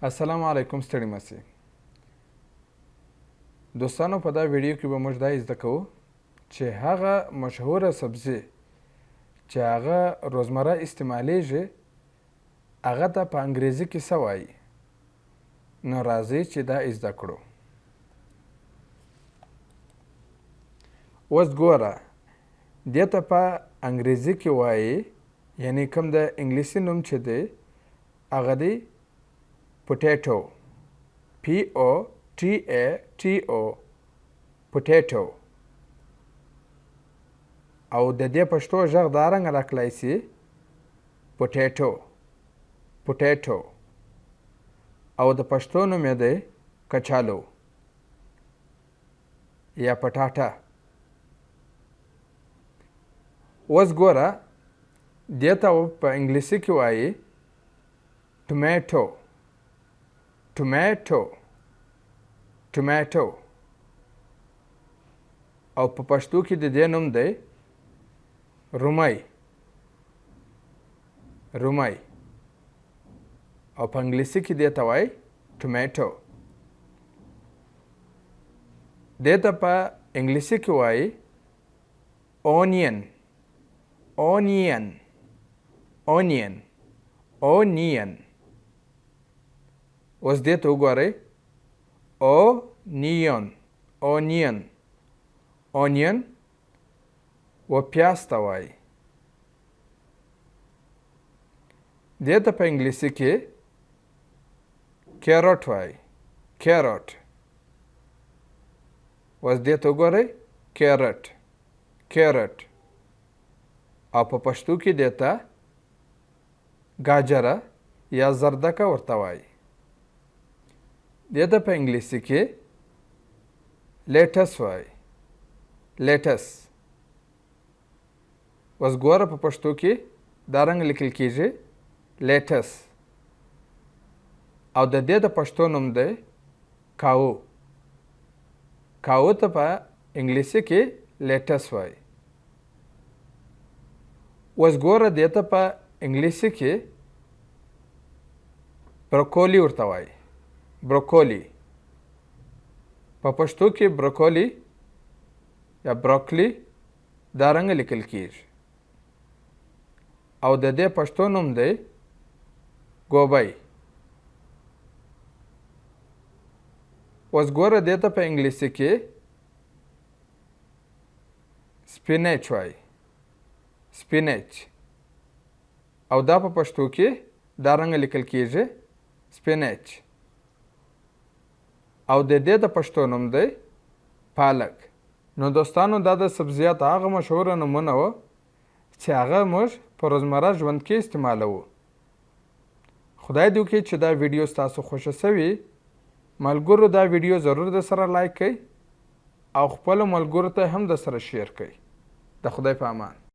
السلام علیکم ستړي مسئ دوستانو په دا ویډیو کې به موږ دا زده کوو چې هغه مشهوره سبزي چې هغه روزمره استعمالیږي هغه ته په انګریزي کې څه وایي نو راځئ چې دا زده کړو اوس ګوره دې ته په انګریزي کې وایي یعنی کوم د انګلیسي نوم چې دی هغه دی potato P-O-T-A-T-O potato او د دې پښتو غږ دا رنګ راکلی سي potato او د پښتو نوم یې دی کچالو یا پټاټا اوس ګوره دې ته په انګلیسي کې وایي ټمیټو او په پښتو کې د دې نوم دی رومي او په انګلیسي کې دې ته وایي ټمیټو دې ته په انګلیسي کې وایي اونین اوس دې ته وګورئ اونین و پیاز ته وایي دې ته په انګلیسي کې کیرټ وایي اوس دې ته وګورئ کیرټ او په پښتو کې دې ته گاجر یا زردکه ورته وایي دې ته په انګلیسي کې لیټس وایي اوس ګوره په پښتو کې دا رنګ لیکل کیږي لیټس او د دې د پښتو نوم دی کاو ته په انګلیسي کې لیټس وایي اوس ګوره دې ته په انګلیسي کې بروکولي ورته وایي بروکولي په پښتو کې بروکولي یا بروکلی دا رنګ لیکل کیږي او د دې پښتو نوم دی ګوبی اوس ګوره دې ته په انګلیسي کې سپینچ وایي او دا په پښتو کې دا رنګ لیکل کیږي سپینچ او د دې د پښتو نوم دی پالک نو دوستانو دا د سبزیجاتو هغه مشهوره نومونه وه چې هغه موږ په روزمره ژوند کې استعمالوو خدای دې وکړي چې دا ویډیو ستاسو خوښه سوي ملګرو دا ویډیو ضرور د سره لایک کړئ او خپلو ملګرو ته هم د سره شیر کړئ د خدای په امان